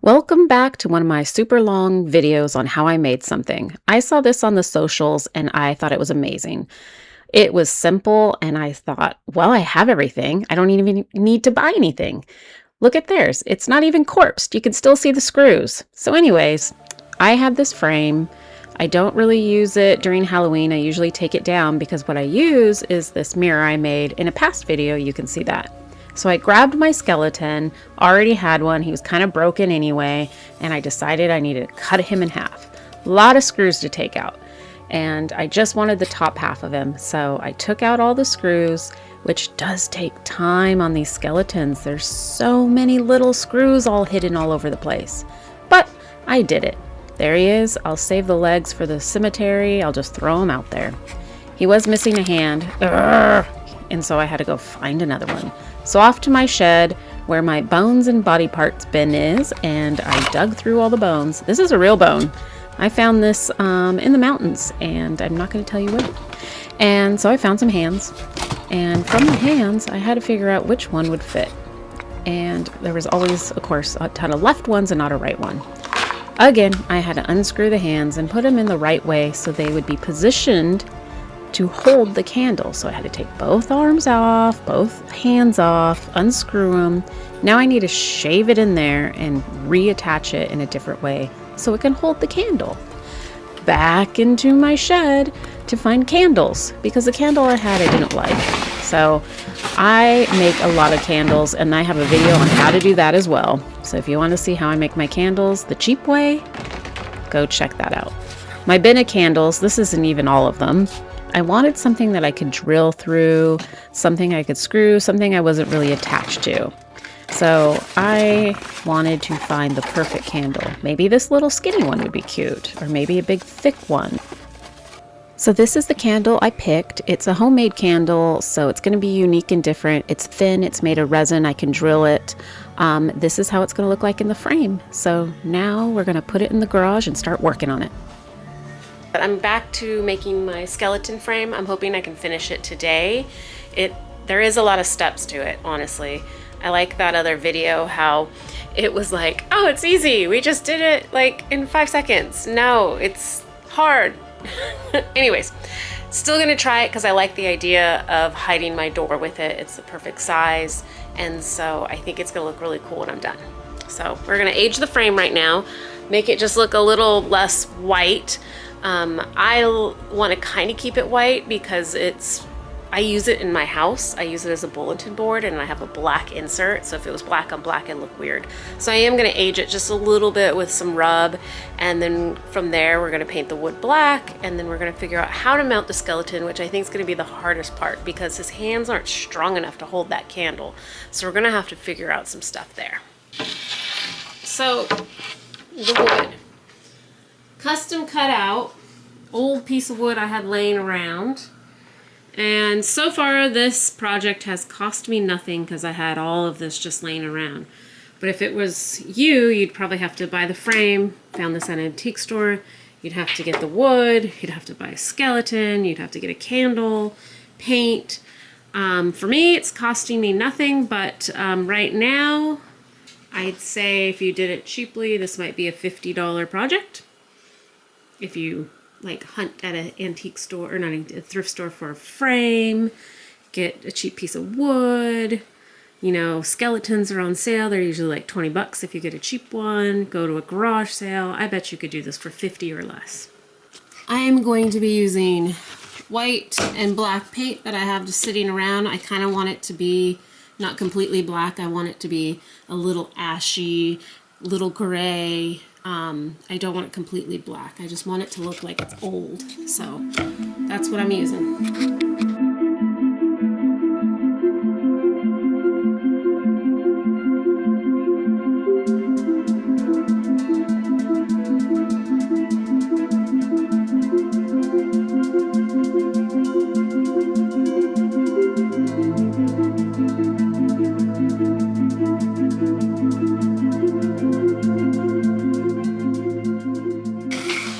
Welcome back to one of my super long videos on how I made something. I saw this on the socials and I thought it was amazing. It was simple and I thought, well, I have everything. I don't even need to buy anything. Look at theirs. It's not even corpsed. You can still see the screws. So anyways, I have this frame. I don't really use it during Halloween. I usually take it down because what I use is this mirror I made in a past video. You can see that. So I grabbed my skeleton, already had one, he was kind of broken anyway, and I decided I needed to cut him in half. A lot of screws to take out, and I just wanted the top half of him, so I took out all the screws, which does take time on these skeletons. There's so many little screws all hidden all over the place, but I did it. There he is. I'll save the legs for the cemetery. I'll just throw him out there. He was missing a hand. Urgh! And so I had to go find another one. So off to my shed where my bones and body parts bin is, and I dug through all the bones. This is a real bone. I found this in the mountains, and I'm not going to tell you where. And so I found some hands, and from the hands I had to figure out which one would fit. And there was always, of course, a ton of left ones and not a right one. Again, I had to unscrew the hands and put them in the right way so they would be positioned to hold the candle. So I had to take both arms off, both hands off, unscrew them. Now I need to shave it in there and reattach it in a different way so it can hold the candle. Back into my shed to find candles because the candle I had I didn't like. So I make a lot of candles and I have a video on how to do that as well. So if you want to see how I make my candles the cheap way, go check that out. My bin of candles, this isn't even all of them. I wanted something that I could drill through, something I could screw, something I wasn't really attached to. So I wanted to find the perfect candle. Maybe this little skinny one would be cute, or maybe a big thick one. So this is the candle I picked. It's a homemade candle, so it's going to be unique and different. It's thin, it's made of resin, I can drill it. This is how it's going to look like in the frame. So now we're going to put it in the garage and start working on it. I'm back to making my skeleton frame. I'm hoping I can finish it today. There is a lot of steps to it, honestly. I like that other video how it was like, oh, it's easy. We just did it like in 5 seconds. No, it's hard. Anyways, still gonna try it because I like the idea of hiding my door with it. It's the perfect size. And so I think it's gonna look really cool when I'm done. So we're gonna age the frame right now, make it just look a little less white. I want to kind of keep it white because I use it in my house. I use it as a bulletin board and I have a black insert. So if it was black on black, it'd look weird. So I am going to age it just a little bit with some rub. And then from there, we're going to paint the wood black. And then we're going to figure out how to mount the skeleton, which I think is going to be the hardest part because his hands aren't strong enough to hold that candle. So we're going to have to figure out some stuff there. So the wood. Custom cut out, old piece of wood I had laying around. And so far this project has cost me nothing because I had all of this just laying around. But if it was you, you'd probably have to buy the frame. Found this at an antique store. You'd have to get the wood, you'd have to buy a skeleton, you'd have to get a candle, paint. For me, it's costing me nothing, but right now, I'd say if you did it cheaply, this might be a $50 project. If you like hunt at an antique store or not a thrift store for a frame, get a cheap piece of wood. You know, skeletons are on sale. They're usually like 20 bucks if you get a cheap one. Go to a garage sale. I bet you could do this for 50 or less. I am going to be using white and black paint that I have just sitting around. I kind of want it to be not completely black. I want it to be a little ashy, little gray. I don't want it completely black. I just want it to look like it's old. So that's what I'm using.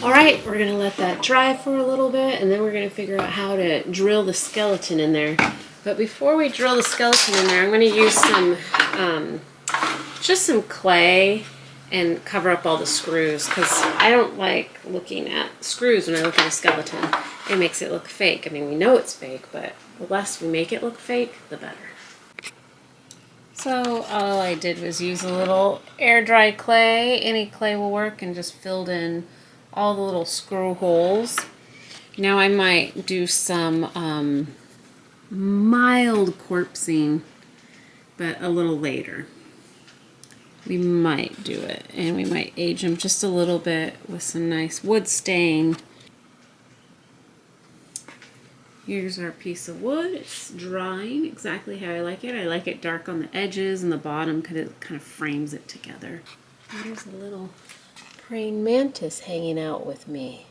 Alright, we're going to let that dry for a little bit and then we're going to figure out how to drill the skeleton in there. But before we drill the skeleton in there, I'm going to use some, just some clay and cover up all the screws, because I don't like looking at screws when I look at a skeleton. It makes it look fake. I mean, we know it's fake, but the less we make it look fake, the better. So all I did was use a little air dry clay. Any clay will work, and just filled in all the little screw holes. Now I might do some mild corpsing, but a little later. We might do it, and we might age them just a little bit with some nice wood stain. Here's our piece of wood. It's drying exactly how I like it. I like it dark on the edges and the bottom because it kind of frames it together. There's a little praying mantis hanging out with me.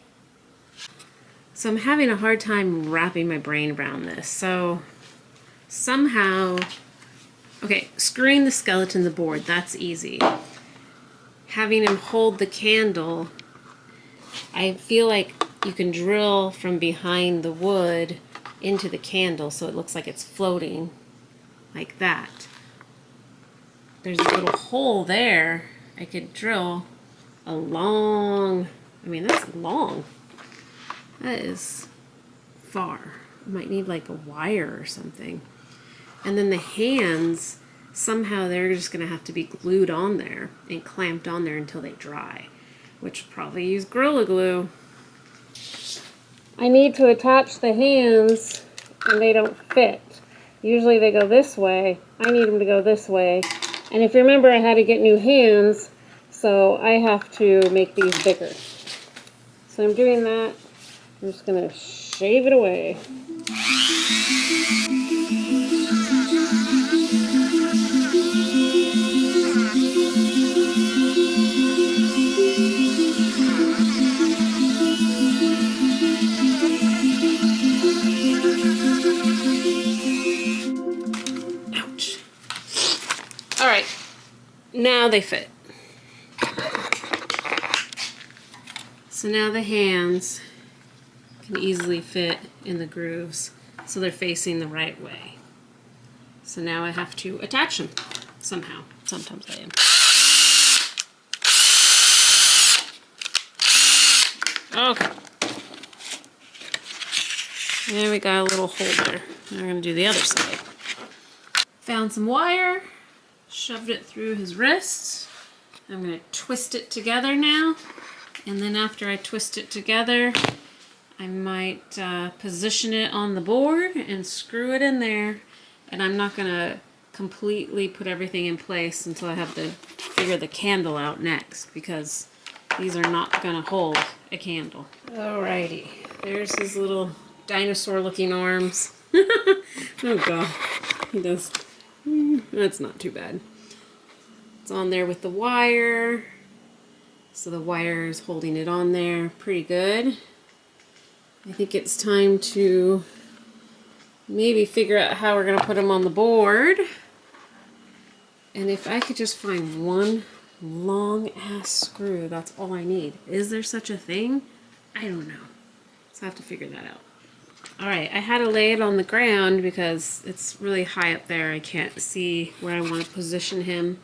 So I'm having a hard time wrapping my brain around this. So somehow, okay, screwing the skeleton to the board, that's easy. Having him hold the candle, I feel like you can drill from behind the wood into the candle so it looks like it's floating like that. There's a little hole there. I could drill a long, I mean, that's long. That is far. I might need like a wire or something. And then the hands, somehow they're just going to have to be glued on there and clamped on there until they dry, which will probably use Gorilla Glue. I need to attach the hands, and they don't fit. Usually they go this way. I need them to go this way. And if you remember, I had to get new hands, so I have to make these bigger. So I'm doing that. I'm just going to shave it away. Ouch. All right, now they fit. So now the hands can easily fit in the grooves, so they're facing the right way. So now I have to attach them somehow. Sometimes I am. Okay. There we got a little holder. Now we're going to do the other side. Found some wire, shoved it through his wrists. I'm going to twist it together now. And then after I twist it together, I might position it on the board and screw it in there. And I'm not going to completely put everything in place until I have to figure the candle out next, because these are not going to hold a candle. Alrighty, there's his little dinosaur looking arms. Oh god, he does. That's not too bad. It's on there with the wire. So the wire is holding it on there pretty good. I think it's time to maybe figure out how we're going to put them on the board. And if I could just find one long ass screw, that's all I need. Is there such a thing? I don't know. So I have to figure that out. Alright, I had to lay it on the ground because it's really high up there. I can't see where I want to position him.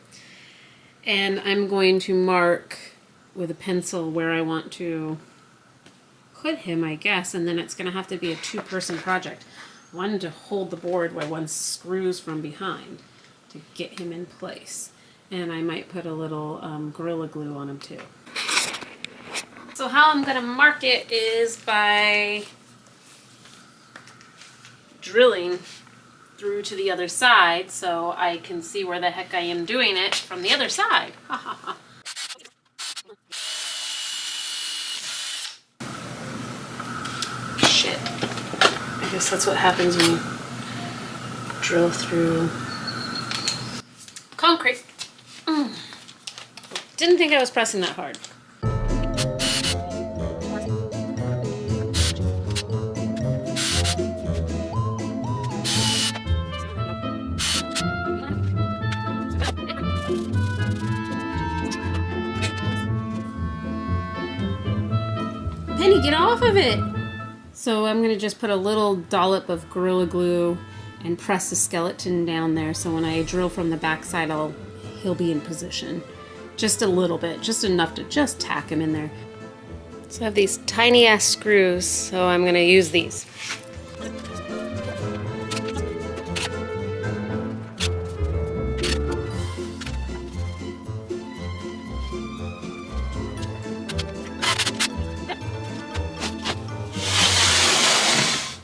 And I'm going to mark with a pencil where I want to put him, I guess, and then it's going to have to be a two-person project. One to hold the board while one screws from behind to get him in place. And I might put a little Gorilla Glue on him too. So how I'm going to mark it is by drilling through to the other side so I can see where the heck I am doing it from the other side. Ha ha ha. Shit. I guess that's what happens when you drill through concrete. Didn't think I was pressing that hard. Penny, get off of it! So I'm going to just put a little dollop of Gorilla Glue and press the skeleton down there so when I drill from the back side, he'll be in position. Just a little bit, just enough to just tack him in there. So I have these tiny ass screws, so I'm gonna use these.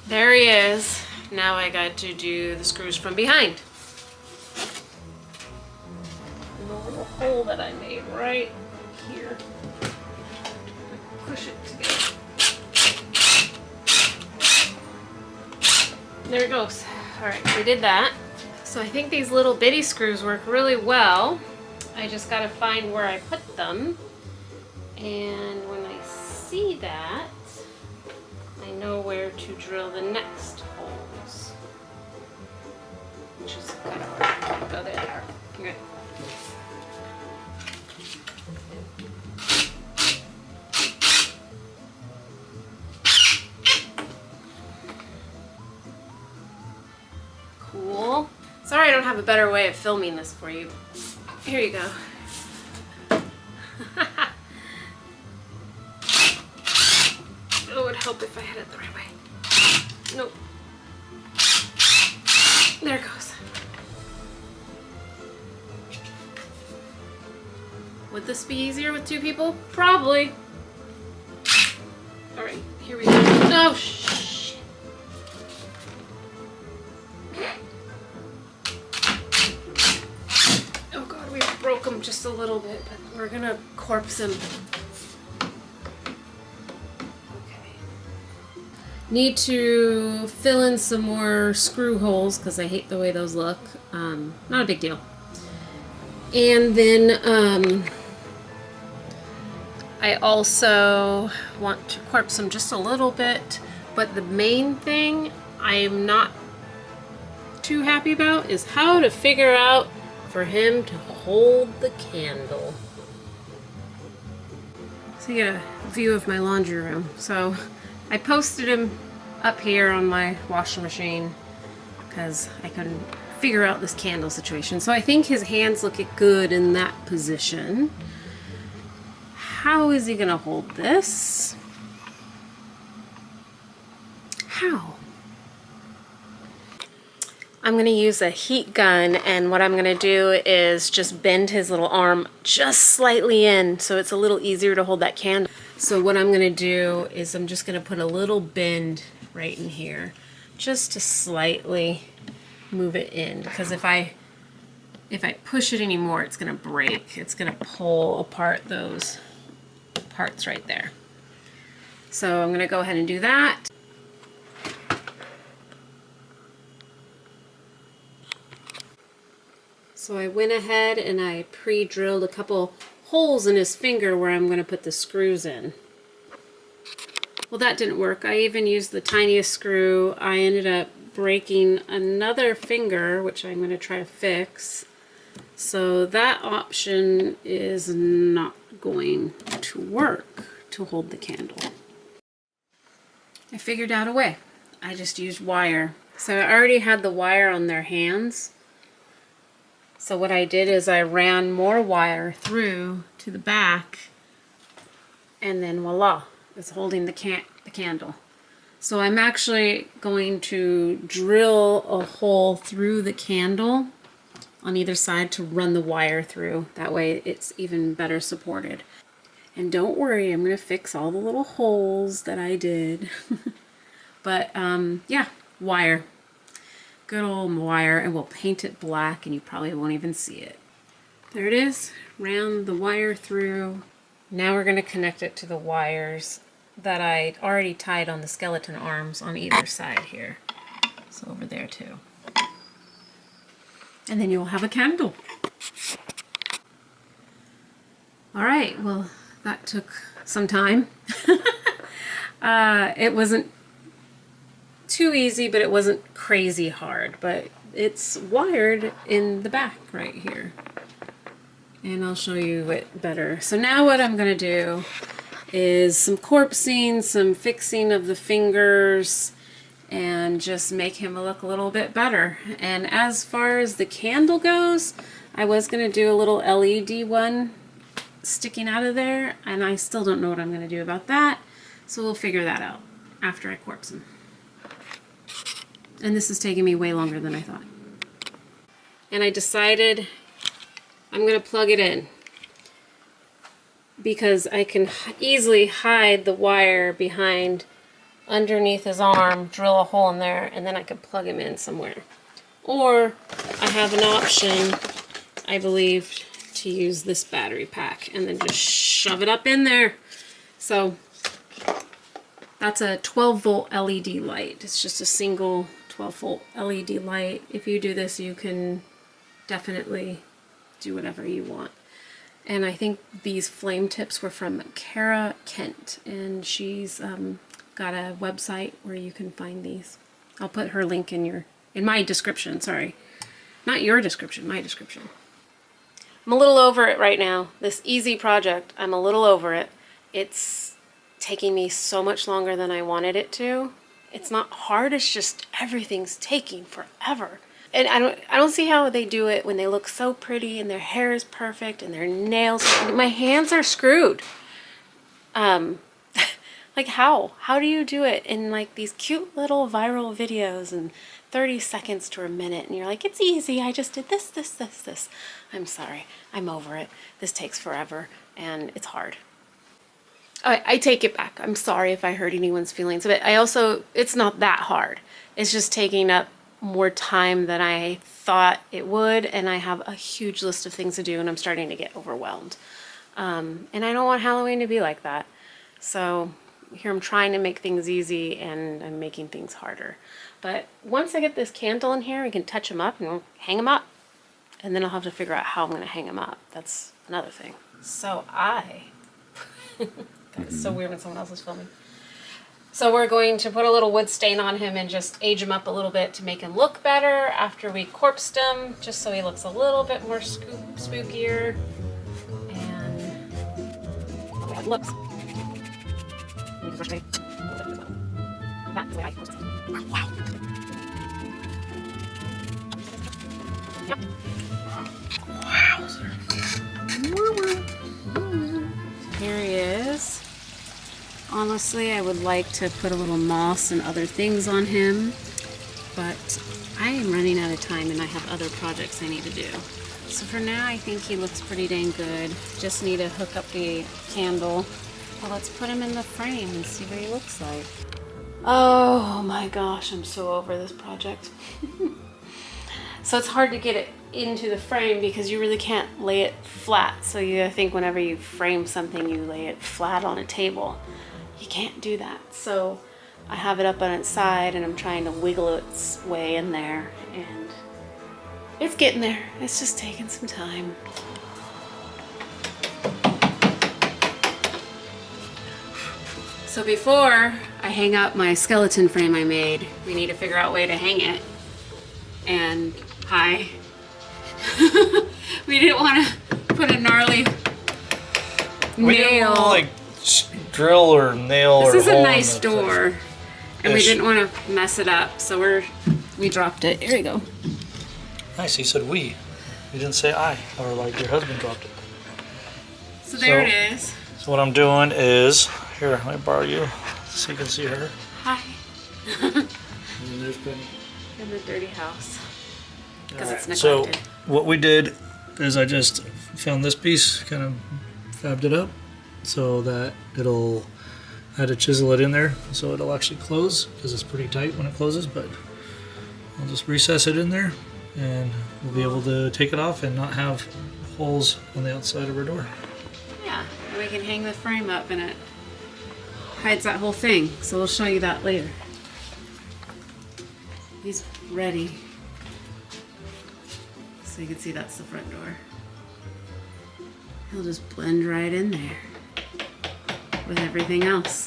There he is. Now I got to do the screws from behind. And the little hole that I made right here. Push it together. There it goes. Alright, we did that. So I think these little bitty screws work really well. I just gotta find where I put them. And when I see that, I know where to drill the next holes. Which is kind of hard. Oh, there they are. Okay. Cool. Sorry I don't have a better way of filming this for you. Here you go. It would help if I had it the right way. Nope. There it goes. Would this be easier with two people? Probably. Alright, here we go. Oh, shit. Oh god, we broke him just a little bit, but we're gonna corpse him. Need to fill in some more screw holes because I hate the way those look. Not a big deal. And then I also want to corpse them just a little bit, but the main thing I'm not too happy about is how to figure out for him to hold the candle. So you get a view of my laundry room. So I posted him up here on my washing machine because I couldn't figure out this candle situation. So I think his hands look good in that position. How is he gonna hold this? How? I'm gonna use a heat gun, and what I'm gonna do is just bend his little arm just slightly in so it's a little easier to hold that candle. So what I'm gonna do is I'm just gonna put a little bend right in here just to slightly move it in, because if I push it anymore, it's gonna break. It's gonna pull apart those parts right there. So I'm gonna go ahead and do that. So I went ahead and I pre-drilled a couple holes in his finger where I'm gonna put the screws in. Well, that didn't work. I even used the tiniest screw. I ended up breaking another finger, which I'm gonna try to fix. So that option is not going to work to hold the candle. I figured out a way. I just used wire. So I already had the wire on their hands. So what I did is I ran more wire through to the back, and then voila, it's holding the candle. So I'm actually going to drill a hole through the candle on either side to run the wire through. That way it's even better supported. And don't worry, I'm going to fix all the little holes that I did. But yeah, wire. Good old wire, and we'll paint it black and you probably won't even see it. There it is. Ran the wire through. Now we're going to connect it to the wires that I already tied on the skeleton arms on either side here. So over there too. And then you'll have a candle. Alright, well that took some time. It wasn't too easy, but it wasn't crazy hard. But it's wired in the back right here. And I'll show you it better. So now what I'm going to do is some corpsing, some fixing of the fingers, and just make him look a little bit better. And as far as the candle goes, I was going to do a little LED one sticking out of there, and I still don't know what I'm going to do about that. So we'll figure that out after I corpse him. And this is taking me way longer than I thought. And I decided I'm going to plug it in because I can easily hide the wire behind underneath his arm, drill a hole in there, and then I can plug him in somewhere. Or I have an option, I believe, to use this battery pack and then just shove it up in there. So that's a 12-volt LED light. It's just a single 12-volt LED light. If you do this, you can definitely do whatever you want. And I think these flame tips were from Kara Kent, and she's got a website where you can find these. I'll put her link in my description, sorry. Not your description, my description. I'm a little over it right now. This easy project, I'm a little over it. It's taking me so much longer than I wanted it to. It's not hard, it's just everything's taking forever. And I don't see how they do it when they look so pretty and their hair is perfect and their nails, my hands are screwed. Like how? How do you do it in like these cute little viral videos and 30 seconds to a minute and you're like, it's easy, I just did this, this, this, this. I'm sorry, I'm over it. This takes forever and it's hard. I take it back. I'm sorry if I hurt anyone's feelings, but it's not that hard. It's just taking up more time than I thought it would, and I have a huge list of things to do and I'm starting to get overwhelmed. And I don't want Halloween to be like that. So here I'm trying to make things easy and I'm making things harder. But once I get this candle in here, we can touch them up and hang them up. And then I'll have to figure out how I'm going to hang them up. That's another thing. So it's so weird when someone else is filming. So we're going to put a little wood stain on him and just age him up a little bit to make him look better after we corpsed him, just so he looks a little bit more spookier. And oh, it looks. That's the way I corpse it. Wow. Yep. Wow. Here he is. Honestly, I would like to put a little moss and other things on him, but I am running out of time and I have other projects I need to do. So for now, I think he looks pretty dang good. Just need to hook up the candle. Well, let's put him in the frame and see what he looks like. Oh my gosh, I'm so over this project. So it's hard to get it into the frame because you really can't lay it flat. So I think whenever you frame something, you lay it flat on a table. You can't do that. So I have it up on its side and I'm trying to wiggle its way in there, and it's getting there. It's just taking some time. So before I hang up my skeleton frame I made, we need to figure out a way to hang it. And hi. We didn't want to put a gnarly nail. We didn't want to like drill or nail or hole. This is a nice door, and we Ish. didn't want to mess it up, so we dropped it. Here we go. Nice, he said we. He didn't say I, or like your husband dropped it. So there it is. So what I'm doing is, here, let me borrow you so you can see her. Hi. And then there's been In the dirty house. Because it's Alright, so neglected. what we did is I just found this piece, kind of fabbed it up so that I had to chisel it in there so it'll actually close, because it's pretty tight when it closes, but I'll just recess it in there and we'll be able to take it off and not have holes on the outside of our door. Yeah, and we can hang the frame up and it hides that whole thing. So we'll show you that later. He's ready. So you can see that's the front door. He'll just blend right in there with everything else.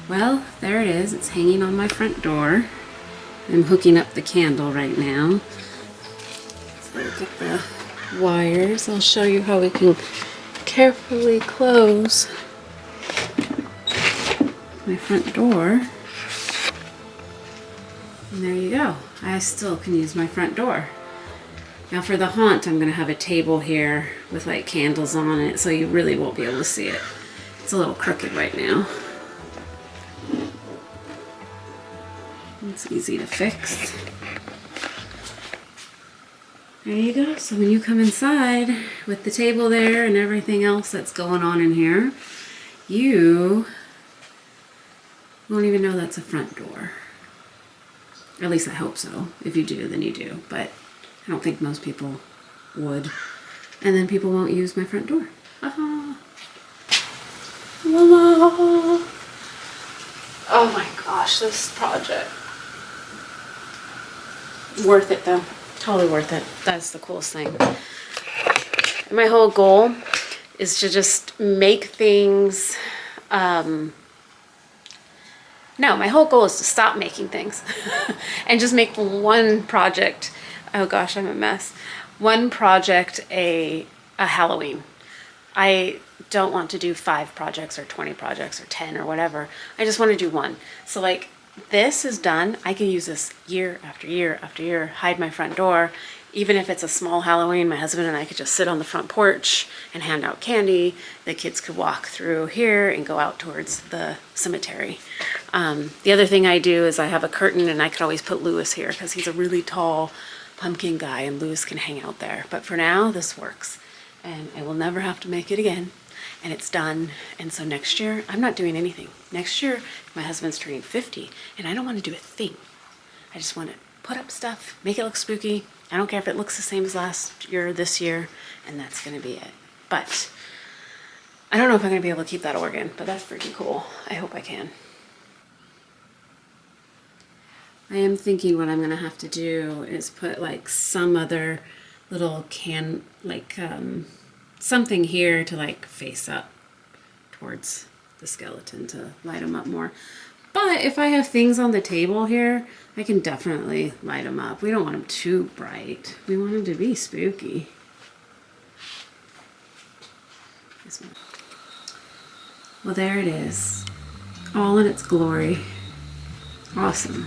Well, there it is. It's hanging on my front door. I'm hooking up the candle right now. So we'll get the wires. I'll show you how we can carefully close my front door. And there you go. I still can use my front door. Now for the haunt, I'm going to have a table here with like candles on it, so you really won't be able to see it. It's a little crooked right now. It's easy to fix. There you go. So when you come inside with the table there and everything else that's going on in here, you won't even know that's a front door. At least I hope so. If you do, then you do. But I don't think most people would. And then people won't use my front door. Aha. La la. Oh my gosh, this project. Worth it though. Totally worth it. That's the coolest thing. And my whole goal is to just make things, no, my whole goal is to stop making things and just make one project. Oh gosh, I'm a mess. One project a Halloween. I don't want to do 5 projects or 20 projects or 10 or whatever. I just want to do one. So like this is done. I can use this year after year after year, hide my front door. Even if it's a small Halloween, my husband and I could just sit on the front porch and hand out candy. The kids could walk through here and go out towards the cemetery. The other thing I do is I have a curtain, and I could always put Lewis here because he's a really tall pumpkin guy and Lewis can hang out there. But for now, this works. And I will never have to make it again. And it's done. And so next year, I'm not doing anything. Next year, my husband's turning 50, and I don't want to do a thing. I just want to put up stuff, make it look spooky. I don't care if it looks the same as last year or this year, and that's going to be it. But I don't know if I'm going to be able to keep that organ, but that's freaking cool. I hope I can. I am thinking what I'm going to have to do is put like some other little something here to like face up towards the skeleton to light them up more. But if I have things on the table here, I can definitely light them up. We don't want them too bright. We want them to be spooky. This one. Well, there it is. All in its glory. Awesome.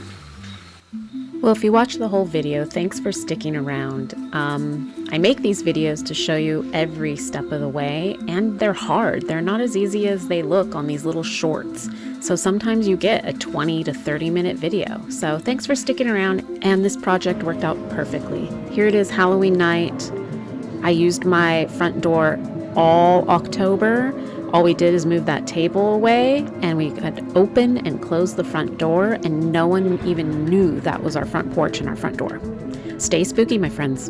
Well, if you watch the whole video, thanks for sticking around. I make these videos to show you every step of the way, and they're hard. They're not as easy as they look on these little shorts. So sometimes you get a 20 to 30 minute video. So thanks for sticking around, and this project worked out perfectly. Here it is, Halloween night. I used my front door all October. All we did is move that table away, and we could open and close the front door, and no one even knew that was our front porch and our front door. Stay spooky, my friends.